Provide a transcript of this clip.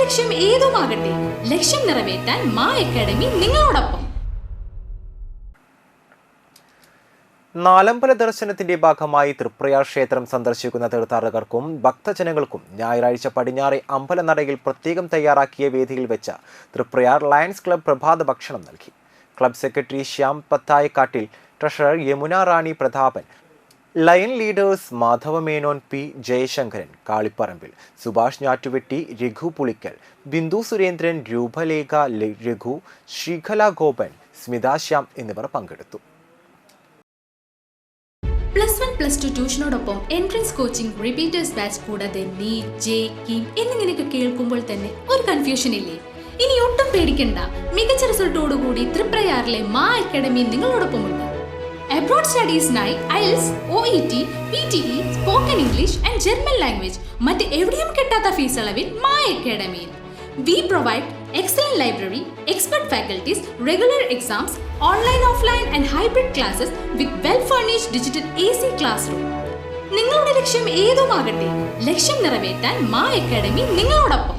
ലക്ഷ്യം ഏതുമാകട്ടെ, ലക്ഷ്യം നിറവേറ്റാൻ മാ അക്കാഡമി നിങ്ങളോടൊപ്പം. നാലമ്പല ദർശനത്തിന്റെ ഭാഗമായി തൃപ്രയാർ ക്ഷേത്രം സന്ദർശിക്കുന്ന തീർത്ഥാടകർക്കും ഭക്തജനങ്ങൾക്കും ഞായറാഴ്ച പടിഞ്ഞാറെ അമ്പലനടയിൽ പ്രത്യേകം തയ്യാറാക്കിയ വേദിയിൽ വെച്ച് തൃപ്രയാർ ലയൺസ് ക്ലബ് പ്രഭാത ഭക്ഷണം നൽകി. Club secretary Shyam Pathayakkattil, treasurer Yamuna Rani Prathapan, lion leaders Madhava Menon, P Jayasankaran Kalipparambil, Subhash Njattuvetti, Raghu Pulikkal, Bindu Surendran, Roopalekha Raghu, Sreekala Gopan, Smitha Shyam എന്നിവർ പങ്കെടുത്തു. +1 +2 ട്യൂഷനോടൊപ്പം എൻട്രൻസ് കോച്ചിങ്, റിപ്പീറ്റേഴ്സ് ബാച്ച്, കൂടാതെ നീറ്റ്, ജെ, കീം എന്നിങ്ങനെയൊക്കെ കേൾക്കുമ്പോൾ തന്നെ ഒരു കൺഫ്യൂഷൻ ഇല്ലേ? ഇനി ഒട്ടും പേടിക്കണ്ട. മികച്ച റിസൾട്ടോടുകൂടി തൃപ്രയാറിലെ മാ അക്കാഡമി നിങ്ങളോടൊപ്പമുണ്ട്. അബ്രോഡ് സ്റ്റഡീസിനായി IELTS, OET, PTE, spoken English and German language മറ്റ് എവിടെയും കിട്ടാത്ത ഫീസ് അളവിൽ മാ അക്കാഡമിയിൽ. We provide excellent library, expert faculties, regular exams, online, offline and hybrid classes with well-furnished digital AC classroom. നിങ്ങളുടെ ലക്ഷ്യം ഏതുമാകട്ടെ, ലക്ഷ്യം നിറവേറ്റാൻ മാ അക്കാഡമി നിങ്ങളോടൊപ്പം.